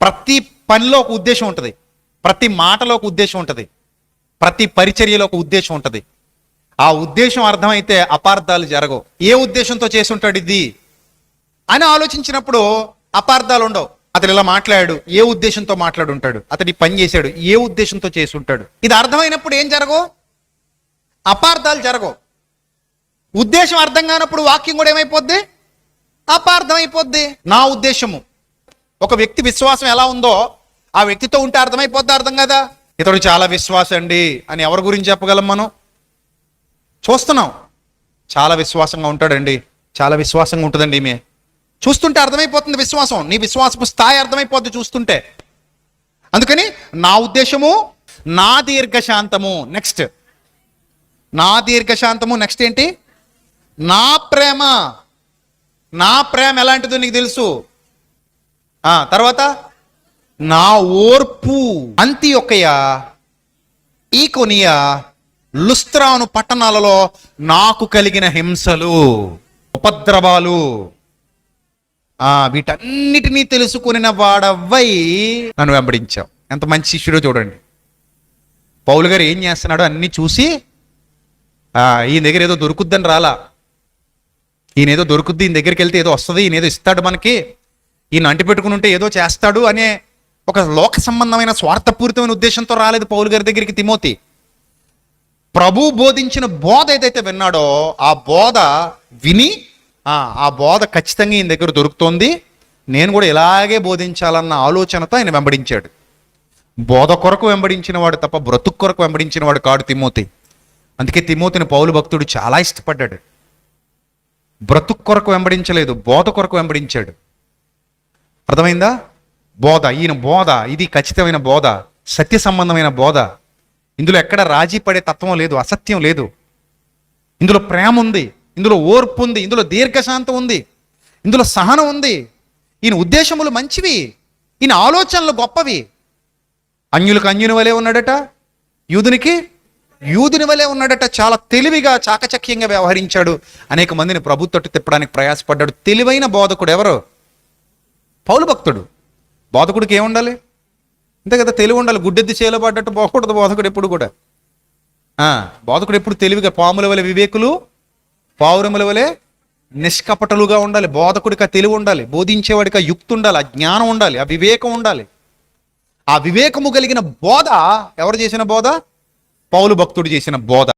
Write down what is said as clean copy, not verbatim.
ప్రతి పనిలో ఒక ఉద్దేశం ఉంటుంది, ప్రతి మాటలో ఒక ఉద్దేశం ఉంటుంది, ప్రతి పరిచర్యలో ఒక ఉద్దేశం ఉంటుంది. ఆ ఉద్దేశం అర్థమైతే అపార్థాలు జరగవు. ఏ ఉద్దేశంతో చేసి ఉంటాడు ఇది అని ఆలోచించినప్పుడు అపార్థాలు ఉండవు. అతడు ఇలా మాట్లాడాడు, ఏ ఉద్దేశంతో మాట్లాడుంటాడు, అతడి పని చేశాడు, ఏ ఉద్దేశంతో చేసి ఉంటాడు. ఇది అర్థమైనప్పుడు ఏం జరగవు? అపార్థాలు జరగవు. ఉద్దేశం అర్థం కానప్పుడు వాక్యం కూడా ఏమైపోద్ది? అపార్థం అయిపోద్ది. నా ఉద్దేశము, ఒక వ్యక్తి విశ్వాసం ఎలా ఉందో ఆ వ్యక్తితో ఉంటే అర్థమైపోద్ది, అర్థం కదా. ఇతడు చాలా విశ్వాసం అండి అని ఎవరి గురించి చెప్పగలం? మనం చూస్తున్నాం, చాలా విశ్వాసంగా ఉంటాడండి, చాలా విశ్వాసంగా ఉంటుందండి ఈమె. చూస్తుంటే అర్థమైపోతుంది విశ్వాసం, నీ విశ్వాసపు స్థాయి అర్థమైపోద్ది చూస్తుంటే. అందుకని నా ఉద్దేశము, నా దీర్ఘశాంతము. నెక్స్ట్ నా దీర్ఘశాంతము. నెక్స్ట్ ఏంటి? నా ప్రేమ. నా ప్రేమ ఎలాంటిదో నీకు తెలుసు. తర్వాత నా ఓర్పు. అంతియొక్కయ, ఈకొనియ, లుస్త్రాను పట్టణాలలో నాకు కలిగిన హింసలు, ఉపద్రవాలు, వీటన్నిటినీ తెలుసుకుని వాడవై నన్ను వెంబడించావు. ఎంత మంచి శిష్యుడో చూడండి. పౌలు గారు ఏం చేస్తున్నాడో అన్ని చూసి ఈయన దగ్గర ఏదో దొరుకుద్దని రాలా. ఈయన ఏదో దొరుకుద్ది, ఈయన దగ్గరికి వెళ్తే ఏదో వస్తుంది, ఈయన ఏదో ఇస్తాడు మనకి, ఈయన అంటి పెట్టుకుని ఉంటే ఏదో చేస్తాడు అనే ఒక లోక సంబంధమైన స్వార్థపూరితమైన ఉద్దేశంతో రాలేదు పౌలు గారి దగ్గరికి తిమోతి. ప్రభు బోధించిన బోధ ఏదైతే విన్నాడో ఆ బోధ విని ఆ బోధ ఖచ్చితంగా ఈయన దగ్గర దొరుకుతోంది, నేను కూడా ఇలాగే బోధించాలన్న ఆలోచనతో ఆయన వెంబడించాడు. బోధ కొరకు వెంబడించిన వాడు తప్ప బ్రతుకు కొరకు వెంబడించిన వాడు కాడు తిమోతి. అందుకే తిమోతిని పౌలు భక్తుడు చాలా ఇష్టపడ్డాడు. బ్రతుకు కొరకు వెంబడించలేదు, బోధ కొరకు వెంబడించాడు. అర్థమైందా? బోధ, ఈయన బోధ ఇది ఖచ్చితమైన బోధ, సత్య సంబంధమైన బోధ. ఇందులో ఎక్కడ రాజీ పడే తత్వం లేదు, అసత్యం లేదు. ఇందులో ప్రేమ ఉంది, ఇందులో ఓర్పు ఉంది, ఇందులో దీర్ఘశాంతం ఉంది, ఇందులో సహనం ఉంది. ఈయన ఉద్దేశములు మంచివి, ఈయన ఆలోచనలు గొప్పవి. అన్యులకు అన్యుని వలె ఉన్నాడట, యూదునికి యూదుని వలె ఉన్నాడట. చాలా తెలివిగా చాకచక్యంగా వ్యవహరించాడు. అనేక మందిని ప్రభు తట్టు తిప్పడానికి ప్రయాసపడ్డాడు. తెలివైన బోధకుడు ఎవరు? పౌలు భక్తుడు. బోధకుడికి ఏముండాలి? అంతే కదా, తెలివి ఉండాలి. గుడ్డెద్ది చేలో పడ్డట్టు పోకూడదు బోధకుడు ఎప్పుడు కూడా. బోధకుడు ఎప్పుడు తెలివిగా, పాముల వలె వివేకులు, పావురముల వలె నిష్కపటలుగా ఉండాలి. బోధకుడికి ఆ తెలివి ఉండాలి, బోధించేవాడికి ఆ యుక్తి ఉండాలి, ఆ జ్ఞానం ఉండాలి, ఆ వివేకం ఉండాలి. ఆ వివేకము కలిగిన బోధ ఎవరు చేసిన బోధ? పౌలు భక్తుడు చేసిన బోధ.